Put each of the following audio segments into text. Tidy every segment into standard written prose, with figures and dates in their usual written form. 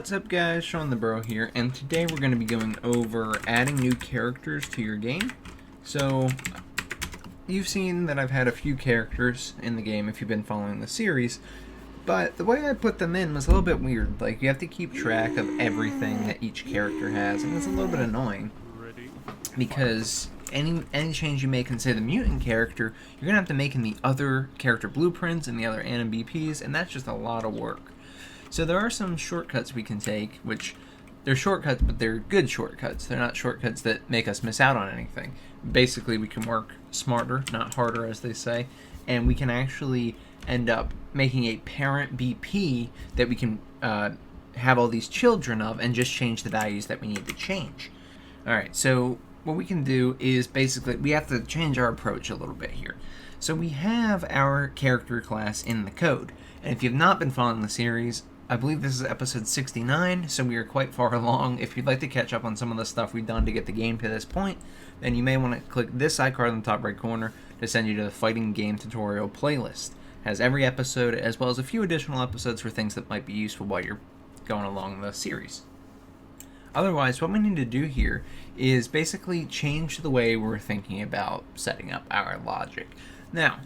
What's up guys, Shawnthebro here, and today we're going to be going over adding new characters to your game. So, you've seen that I've had a few characters in the game if you've been following the series, but the way I put them in was a little bit weird. Like, you have to keep track of everything that each character has, and it's a little bit annoying. Because any change you make in, say, the mutant character, you're going to have to make in the other character blueprints and the other anim BPs, and that's just a lot of work. So there are some shortcuts we can take, which they're shortcuts, but they're good shortcuts. They're not shortcuts that make us miss out on anything. Basically, we can work smarter, not harder, as they say, and we can actually end up making a parent BP that we can have all these children of and just change the values that we need to change. Alright, so what we can do is basically, we have to change our approach a little bit here. So we have our character class in the code, and if you've not been following the series, I believe this is episode 69, so we are quite far along. If you'd like to catch up on some of the stuff we've done to get the game to this point, then you may want to click this icon in the top right corner to send you to the fighting game tutorial playlist. It has every episode, as well as a few additional episodes for things that might be useful while you're going along the series. Otherwise, what we need to do here is basically change the way we're thinking about setting up our logic. Now,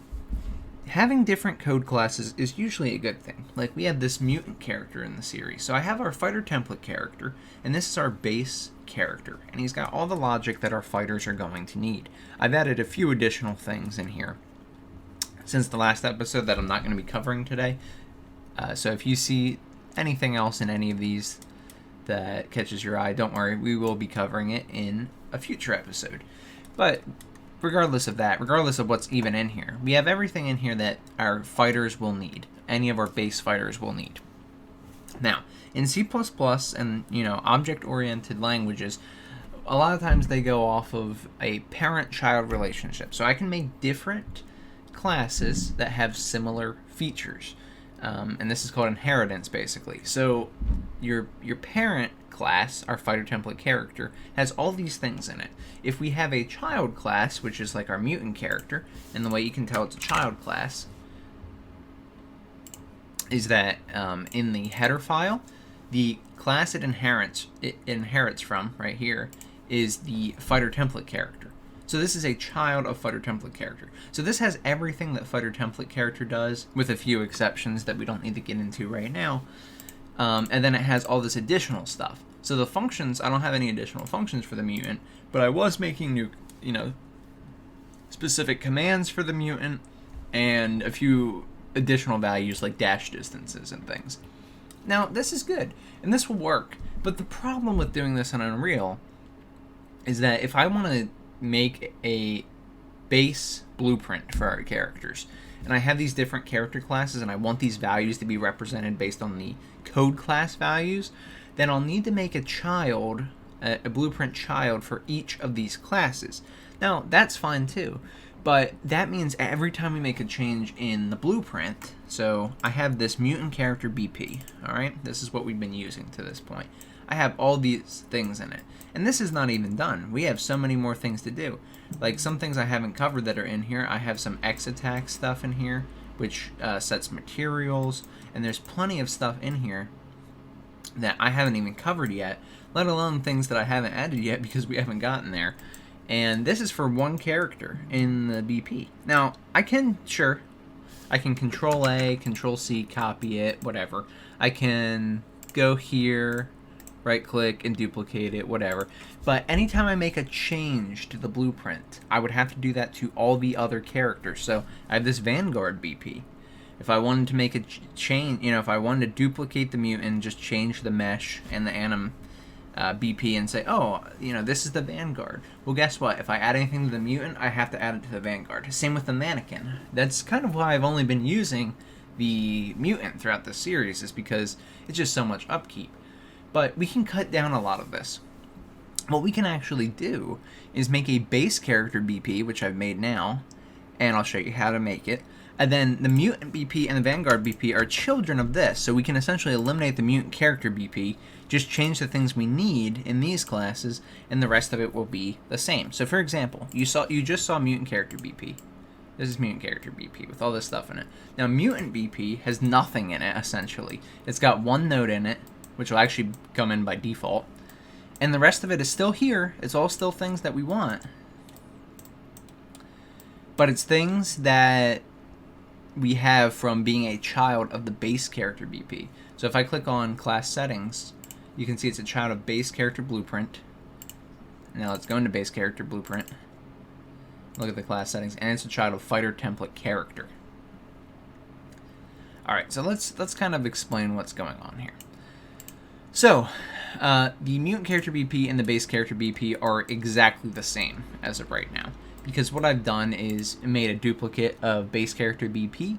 having different code classes is usually a good thing. Like, we have this mutant character in the series. So I have our fighter template character, and this is our base character. And he's got all the logic that our fighters are going to need. I've added a few additional things in here since the last episode that I'm not going to be covering today. So if you see anything else in any of these that catches your eye, don't worry, we will be covering it in a future episode. But regardless of that, regardless of what's even in here, we have everything in here that our fighters will need. Any of our base fighters will need. Now, in C++ and, object-oriented languages, a lot of times they go off of a parent-child relationship. So I can make different classes that have similar features. And this is called inheritance, basically. So your parent class, our fighter template character, has all these things in it. If we have a child class, which is like our mutant character, and the way you can tell it's a child class is that in the header file, the class it inherits from, right here, is the fighter template character. So this is a child of fighter template character. So this has everything that fighter template character does, with a few exceptions that we don't need to get into right now. And then it has all this additional stuff. So the functions, I don't have any additional functions for the mutant, but I was making new, specific commands for the mutant and a few additional values like dash distances and things. Now, this is good, and this will work, but the problem with doing this in Unreal is that if I want to make a base blueprint for our characters, and I have these different character classes and I want these values to be represented based on the code class values, then I'll need to make a child, a blueprint child for each of these classes. Now, that's fine too, but that means every time we make a change in the blueprint, so I have this mutant character BP, alright? This is what we've been using to this point. I have all these things in it. And this is not even done. We have so many more things to do. Like, some things I haven't covered that are in here. I have some X attack stuff in here, which sets materials. And there's plenty of stuff in here that I haven't even covered yet, let alone things that I haven't added yet because we haven't gotten there. And this is for one character in the BP. Now, I can Control A, Control C, copy it, whatever. I can go here, right click and duplicate it, whatever. But anytime I make a change to the blueprint, I would have to do that to all the other characters. So I have this Vanguard BP. If I wanted to make a change, if I wanted to duplicate the mutant, just change the mesh and the anim BP and say, oh, this is the Vanguard. Well, guess what? If I add anything to the mutant, I have to add it to the Vanguard. Same with the mannequin. That's kind of why I've only been using the mutant throughout the series, is because it's just so much upkeep. But we can cut down a lot of this. What we can actually do is make a base character BP, which I've made now, and I'll show you how to make it. And then the mutant BP and the Vanguard BP are children of this, so we can essentially eliminate the mutant character BP, just change the things we need in these classes, and the rest of it will be the same. So for example, you just saw mutant character BP. This is mutant character BP with all this stuff in it. Now mutant BP has nothing in it, essentially. It's got one node in it, which will actually come in by default. And the rest of it is still here. It's all still things that we want. But it's things that we have from being a child of the base character BP. So if I click on class settings, you can see it's a child of base character blueprint. Now let's go into base character blueprint. Look at the class settings, and it's a child of fighter template character. Alright, so let's kind of explain what's going on here. So, the mutant character BP and the base character BP are exactly the same as of right now. Because what I've done is made a duplicate of base character BP,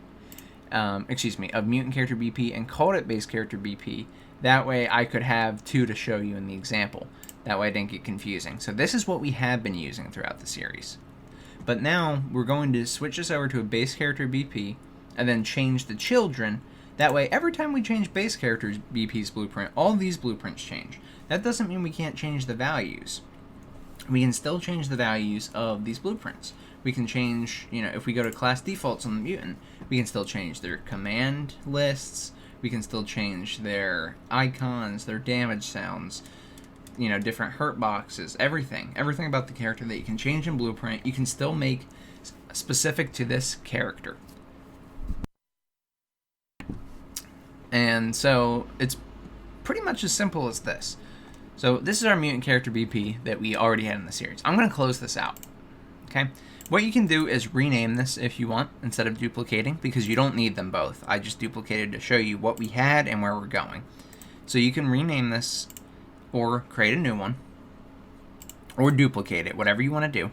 of mutant character BP, and called it base character BP. That way I could have two to show you in the example. That way I didn't get confusing. So this is what we have been using throughout the series. But now we're going to switch this over to a base character BP, and then change the children. That way, every time we change base character's BP's blueprint, all these blueprints change. That doesn't mean we can't change the values. We can still change the values of these blueprints. We can change, if we go to class defaults on the mutant, we can still change their command lists. We can still change their icons, their damage sounds, different hurt boxes, everything. Everything about the character that you can change in blueprint, you can still make specific to this character. And so it's pretty much as simple as this. So this is our mutant character BP that we already had in the series. I'm going to close this out. Okay? What you can do is rename this if you want instead of duplicating, because you don't need them both. I just duplicated to show you what we had and where we're going. So you can rename this or create a new one or duplicate it, whatever you want to do,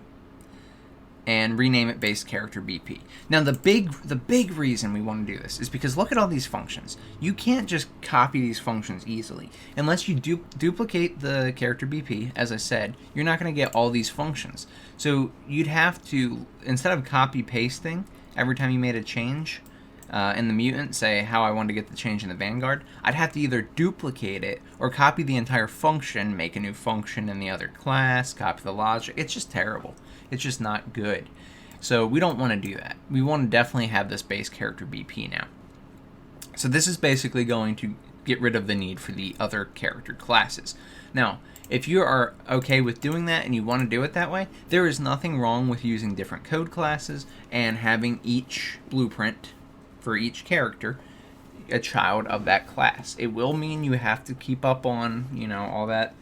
and rename it base character BP. Now the big reason we want to do this is because look at all these functions. You can't just copy these functions easily. Unless you duplicate the character BP, as I said, you're not going to get all these functions. So you'd have to, instead of copy pasting every time you made a change in the mutant, say how I wanted to get the change in the Vanguard, I'd have to either duplicate it or copy the entire function, make a new function in the other class, copy the logic. It's just terrible. It's just not good. So we don't want to do that. We want to definitely have this base character BP now. So this is basically going to get rid of the need for the other character classes. Now, if you are okay with doing that and you want to do it that way, there is nothing wrong with using different code classes and having each blueprint for each character a child of that class. It will mean you have to keep up on, all that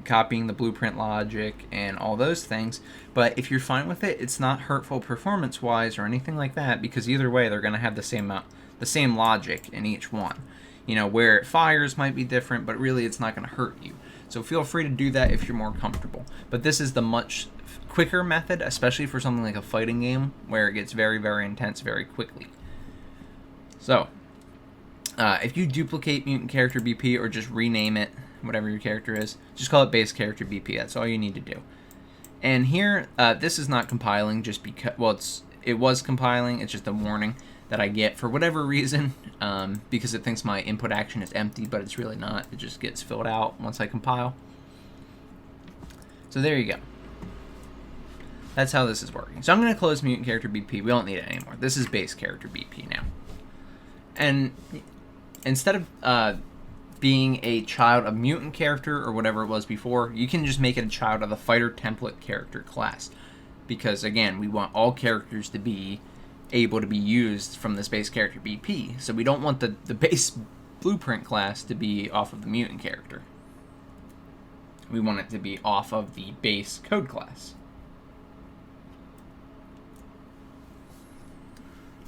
copying the blueprint logic and all those things, but if you're fine with it, it's not hurtful performance wise or anything like that, because either way they're going to have the same logic in each one. Where it fires might be different, but really it's not going to hurt you. So feel free to do that if you're more comfortable. But this is the much quicker method, especially for something like a fighting game where it gets very, very intense very quickly. So if you duplicate mutant character BP or just rename it, whatever your character is, just call it base character BP. That's all you need to do. And here, this is not compiling just because, well, it was compiling. It's just a warning that I get for whatever reason, because it thinks my input action is empty, but it's really not. It just gets filled out once I compile. So there you go. That's how this is working. So I'm going to close mutant character BP. We don't need it anymore. This is base character BP now. And instead of being a child of mutant character or whatever it was before, you can just make it a child of the fighter template character class, because again, we want all characters to be able to be used from this base character BP. So we don't want the base blueprint class to be off of the mutant character. We want it to be off of the base code class.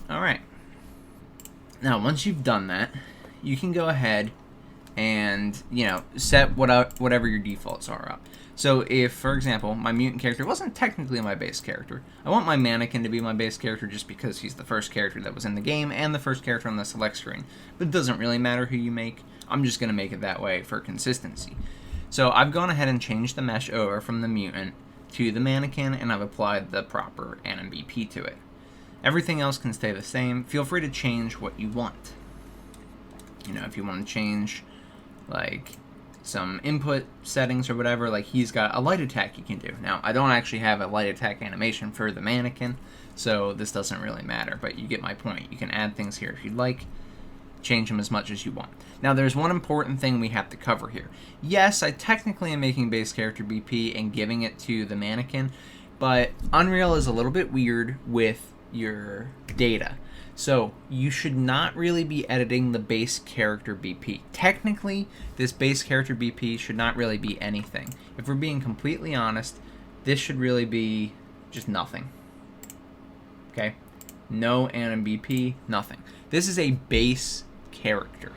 Alright. Now once you've done that, you can go ahead and, set whatever your defaults are up. So if, for example, my mutant character wasn't technically my base character, I want my mannequin to be my base character just because he's the first character that was in the game and the first character on the select screen. But it doesn't really matter who you make. I'm just going to make it that way for consistency. So I've gone ahead and changed the mesh over from the mutant to the mannequin, and I've applied the proper NMBP to it. Everything else can stay the same. Feel free to change what you want. If you want to change like some input settings or whatever, like he's got a light attack you can do. Now, I don't actually have a light attack animation for the mannequin, so this doesn't really matter, but you get my point. You can add things here if you'd like. change them as much as you want. Now, there's one important thing we have to cover here. Yes, I technically am making base character BP and giving it to the mannequin, but Unreal is a little bit weird with your data. So you should not really be editing the base character BP. Technically, this base character BP should not really be anything. If we're being completely honest, this should really be just nothing. Okay? No anim BP, nothing. This is a base character.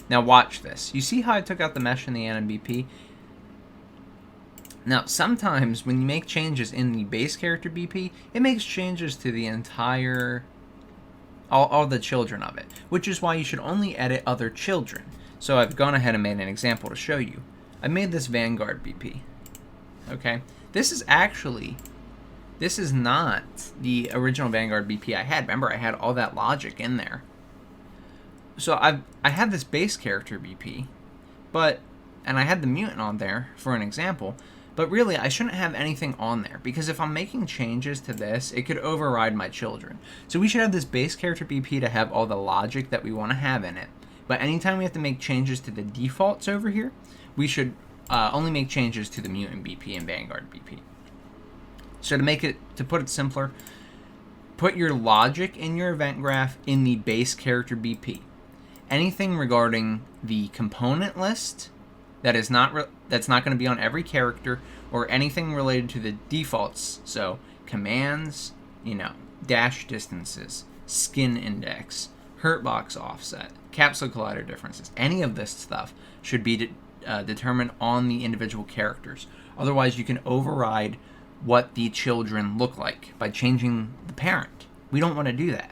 Now watch this. You see how I took out the mesh in the anim BP? Now, sometimes when you make changes in the base character BP, it makes changes to the entire, all the children of it, which is why you should only edit other children. So I've gone ahead and made an example to show you. I made this Vanguard BP. Okay? This is not the original Vanguard BP I had. Remember, I had all that logic in there. So I had this base character BP, and I had the mutant on there for an example, but really I shouldn't have anything on there, because if I'm making changes to this, it could override my children. So we should have this base character BP to have all the logic that we want to have in it. But anytime we have to make changes to the defaults over here, we should only make changes to the mutant BP and Vanguard BP. So to put it simpler, put your logic in your event graph in the base character BP. Anything regarding the component list that's not going to be on every character, or anything related to the defaults, so commands, dash distances, skin index, hurtbox offset, capsule collider differences, any of this stuff should be determined on the individual characters. Otherwise, you can override what the children look like by changing the parent. We don't want to do that.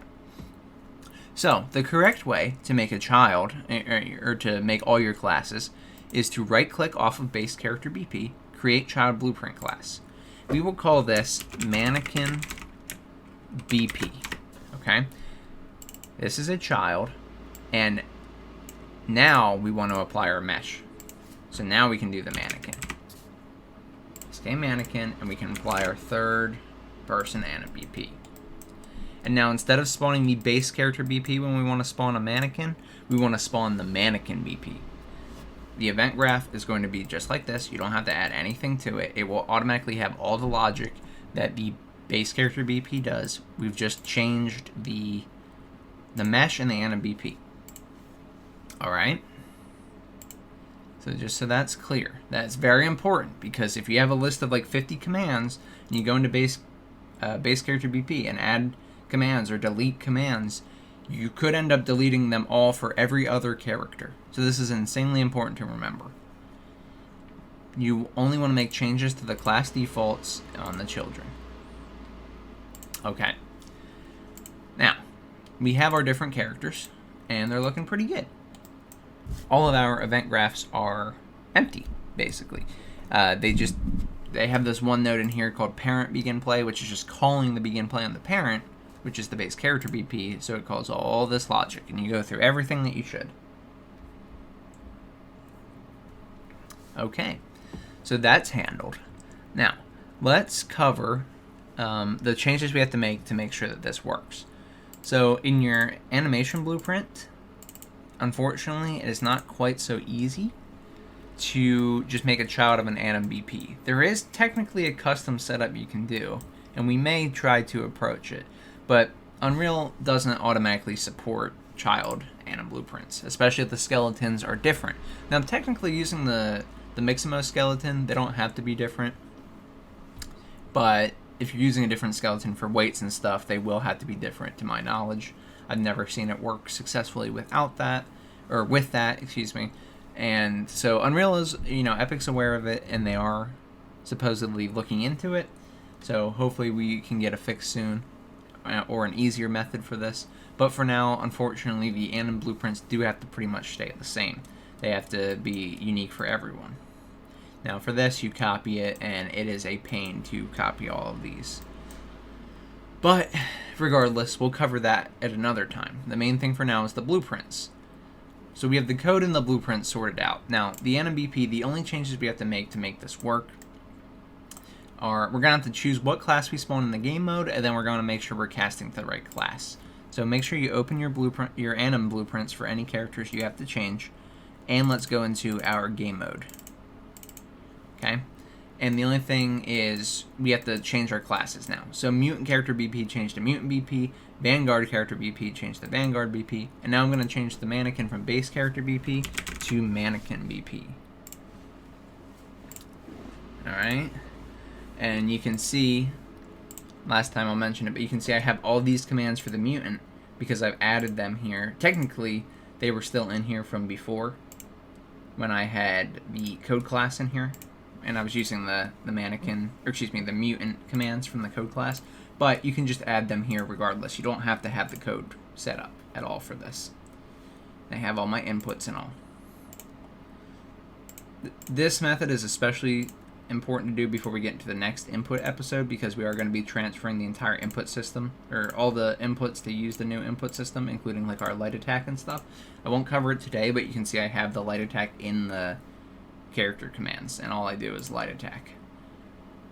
So, the correct way to make a child, or to make all your classes, is to right-click off of base character BP, create child blueprint class. We will call this mannequin BP, okay? This is a child, and now we want to apply our mesh. So now we can do the mannequin. Stay mannequin, and we can apply our third person anim BP. And now instead of spawning the base character BP when we want to spawn a mannequin, we want to spawn the mannequin BP. The event graph is going to be just like this. You don't have to add anything to it. It will automatically have all the logic that the base character BP does. We've just changed the mesh and the anim BP. Alright? So just so that's clear. That's very important, because if you have a list of like 50 commands and you go into base character BP and add commands or delete commands, you could end up deleting them all for every other character. So this is insanely important to remember. You only want to make changes to the class defaults on the children. Okay. Now, we have our different characters, and they're looking pretty good. All of our event graphs are empty, basically. They have this one node in here called parent begin play, which is just calling the begin play on the parent, which is the base character BP, so it calls all this logic, and you go through everything that you should. Okay, so that's handled. Now, let's cover the changes we have to make sure that this works. So in your animation blueprint, unfortunately, it is not quite so easy to just make a child of an anim BP. There is technically a custom setup you can do, and we may try to approach it, but Unreal doesn't automatically support child anim blueprints, especially if the skeletons are different. Now, technically, using the Mixamo skeleton, they don't have to be different, but if you're using a different skeleton for weights and stuff, they will have to be different, to my knowledge. I've never seen it work successfully without that, or with that, excuse me. And so Unreal is, Epic's aware of it, and they are supposedly looking into it. So hopefully we can get a fix soon, or an easier method for this. But for now, unfortunately, the anim blueprints do have to pretty much stay the same. They have to be unique for everyone. Now for this, you copy it, and it is a pain to copy all of these. But regardless, we'll cover that at another time. The main thing for now is the blueprints. So we have the code and the blueprint sorted out. Now, the anim BP, the only changes we have to make this work are, we're going to have to choose what class we spawn in the game mode, and then we're going to make sure we're casting to the right class. So So make sure you open your blueprint, your anim blueprints for any characters you have to change, and let's go into our game mode. Okay, and the only thing is we have to change our classes now. So mutant character BP changed to mutant BP, Vanguard character BP changed to Vanguard BP, and now I'm going to change the mannequin from base character BP to mannequin BP. Alright, and you can see, last time I'll mention it, but you can see I have all these commands for the mutant because I've added them here. Technically, they were still in here from before when I had the code class in here, and I was using the mannequin, or excuse me, the mutant commands from the code class, but you can just add them here regardless. You don't have to have the code set up at all for this. I have all my inputs and all. This method is especially important to do before we get into the next input episode, because we are going to be transferring the entire input system, or all the inputs to use the new input system, including like our light attack and stuff. I won't cover it today, but you can see I have the light attack in the character commands, and all I do is light attack.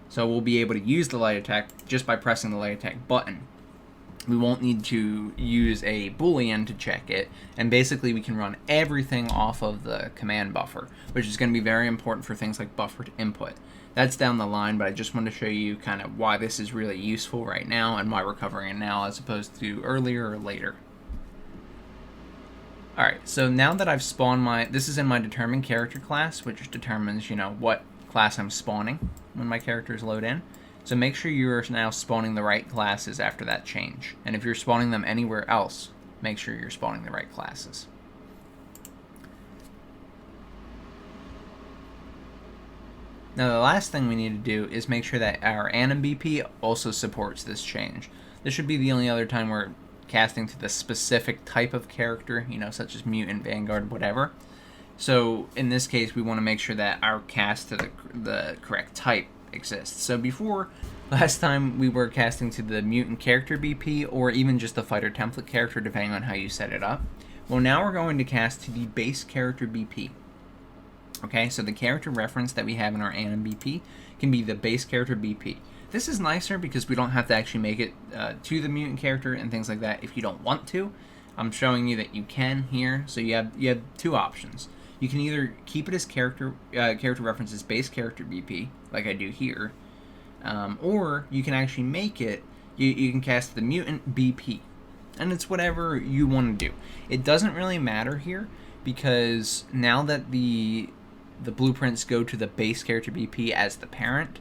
So we'll be able to use the light attack just by pressing the light attack button. We won't need to use a boolean to check it, and basically we can run everything off of the command buffer, which is going to be very important for things like buffered input. That's down the line, but I just want to show you kind of why this is really useful right now and why we're covering it now as opposed to earlier or later. Alright, so now that I've spawned this is in my determine character class, which determines, you know, what class I'm spawning when my characters load in. So make sure you're now spawning the right classes after that change. And if you're spawning them anywhere else, make sure you're spawning the right classes. Now the last thing we need to do is make sure that our anim BP also supports this change. This should be the only other time we're casting to the specific type of character, you know, such as mutant, vanguard, whatever. So in this case, we want to make sure that our cast to the correct type exists. So before, last time we were casting to the mutant character BP, or even just the fighter template character, depending on how you set it up. Well, now we're going to cast to the base character BP. Okay, so the character reference that we have in our anim BP can be the base character BP. This is nicer because we don't have to actually make it to the mutant character and things like that if you don't want to. I'm showing you that you can here, so you have two options. You can either keep it as character reference as base character BP, like I do here, or you can actually make it, you can cast the mutant BP, and it's whatever you want to do. It doesn't really matter here, because now that the blueprints go to the base character BP as the parent,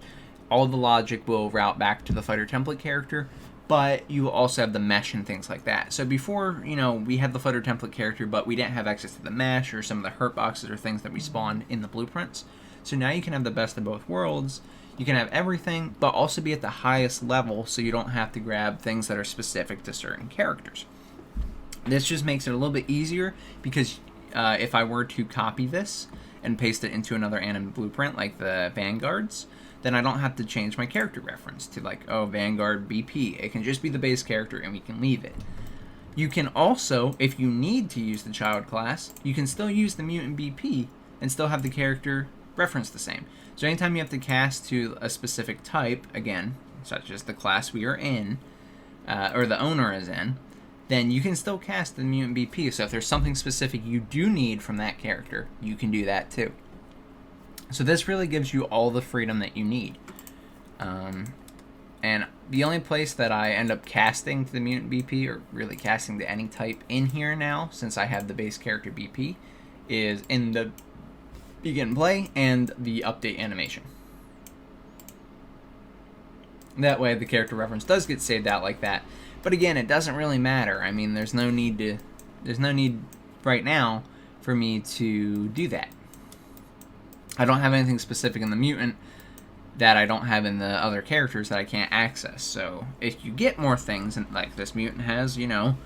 all the logic will route back to the fighter template character, but you also have the mesh and things like that. So before, you know, we had the fighter template character, but we didn't have access to the mesh or some of the hurt boxes or things that we spawned in the blueprints. So now you can have the best of both worlds. You can have everything, but also be at the highest level, so you don't have to grab things that are specific to certain characters. This just makes it a little bit easier, because if I were to copy this and paste it into another anim blueprint, like the Vanguards, then I don't have to change my character reference to like, oh, Vanguard BP. It can just be the base character and we can leave it. You can also, if you need to use the child class, you can still use the mutant BP and still have the character reference the same. So anytime you have to cast to a specific type, again, such as the class we are in, or the owner is in, then you can still cast the mutant BP. So if there's something specific you do need from that character, you can do that too. So this really gives you all the freedom that you need. And the only place that I end up casting to the mutant BP, or really casting to any type in here now, since I have the base character BP, is in the begin play and the update animation. That way the character reference does get saved out like that. But again, it doesn't really matter. I mean, there's no need right now for me to do that. I don't have anything specific in the mutant that I don't have in the other characters that I can't access. So if you get more things, and like this mutant has, you know,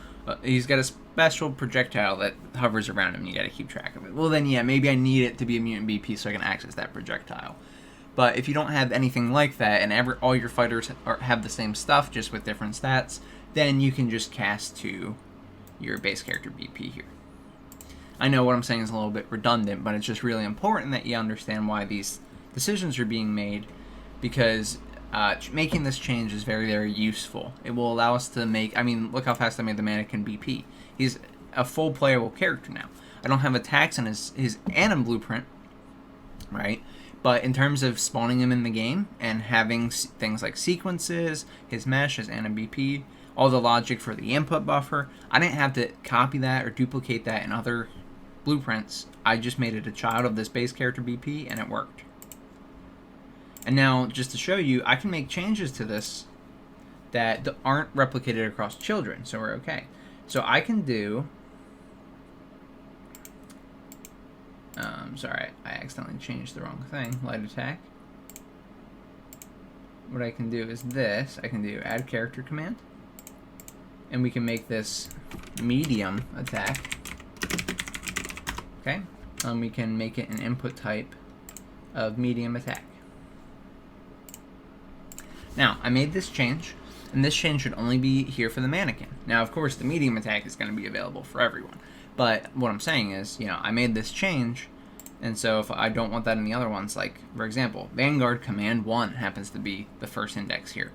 he's got a special projectile that hovers around him and you got to keep track of it. Well then, yeah, maybe I need it to be a mutant BP so I can access that projectile. But if you don't have anything like that, and all your fighters have the same stuff just with different stats, then you can just cast to your base character BP here. I know what I'm saying is a little bit redundant, but it's just really important that you understand why these decisions are being made, because making this change is very, very useful. It will allow us to make, I mean, look how fast I made the mannequin BP. He's a full playable character now. I don't have attacks in his anim blueprint, right? But in terms of spawning him in the game and having things like sequences, his mesh, his anim BP, all the logic for the input buffer, I didn't have to copy that or duplicate that in other blueprints. I just made it a child of this base character BP, and it worked. And now, just to show you, I can make changes to this that aren't replicated across children, so we're okay. So I can do... sorry, I accidentally changed the wrong thing. Light attack. What I can do is this. I can do add character command. And we can make this medium attack. Okay? We can make it an input type of medium attack. Now, I made this change, and this change should only be here for the mannequin. Now, of course, the medium attack is going to be available for everyone. But what I'm saying is, you know, I made this change, and so if I don't want that in the other ones, like, for example, Vanguard Command 1 happens to be the first index here.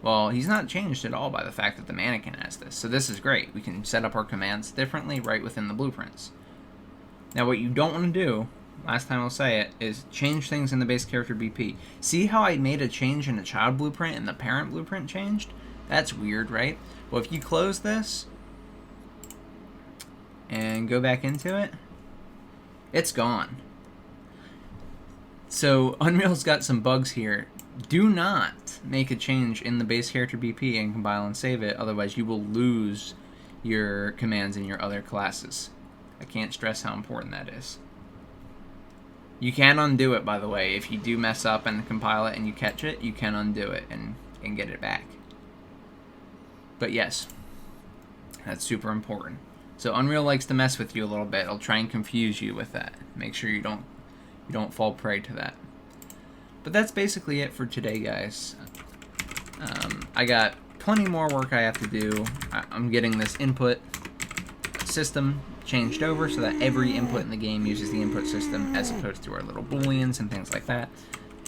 Well, he's not changed at all by the fact that the mannequin has this. So this is great. We can set up our commands differently right within the blueprints. Now, what you don't want to do, last time I'll say it, is change things in the base character BP. See how I made a change in the child blueprint and the parent blueprint changed? That's weird, right? Well, if you close this and go back into it, it's gone. So Unreal's got some bugs here. Do not make a change in the base character BP and compile and save it, otherwise you will lose your commands in your other classes. I can't stress how important that is. You can undo it, by the way. If you do mess up and compile it and you catch it, you can undo it and get it back. But yes, that's super important. So Unreal likes to mess with you a little bit. It'll try and confuse you with that. Make sure you don't fall prey to that. But that's basically it for today, guys. I got plenty more work I have to do. I'm getting this input system changed over so that every input in the game uses the input system as opposed to our little booleans and things like that.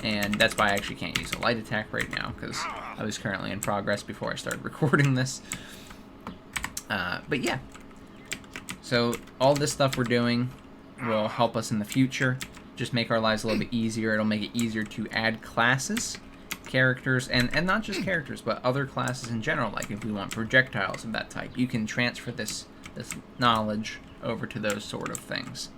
And that's why I actually can't use a light attack right now, because I was currently in progress before I started recording this. But yeah. So all this stuff we're doing will help us in the future. Just make our lives a little bit easier. It'll make it easier to add classes, characters, and not just characters, but other classes in general. Like if we want projectiles of that type, you can transfer this knowledge over to those sort of things.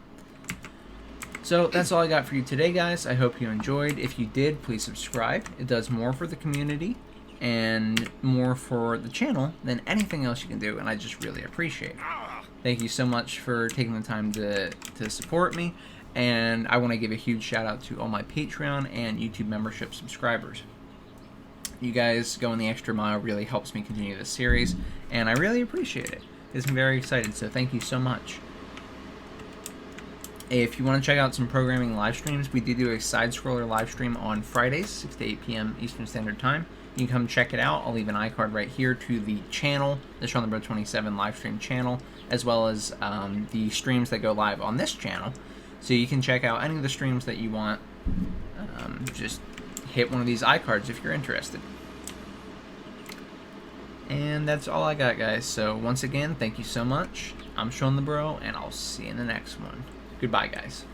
So that's all I got for you today, guys. I hope you enjoyed. If you did, please subscribe. It does more for the community and more for the channel than anything else you can do, and I just really appreciate it. Thank you so much for taking the time to support me, and I want to give a huge shout out to all my Patreon and YouTube membership subscribers. You guys going the extra mile really helps me continue this series, and I really appreciate it. I'm very excited, so thank you so much. If you want to check out some programming live streams, we do a side-scroller live stream on Fridays, 6 to 8 p.m. Eastern Standard Time. You can come check it out. I'll leave an iCard right here to the channel, the Shawnthebro 27 live stream channel, as well as the streams that go live on this channel. So you can check out any of the streams that you want. Just hit one of these iCards if you're interested. And that's all I got, guys. So once again, thank you so much. I'm Shawnthebro, and I'll see you in the next one. Goodbye, guys.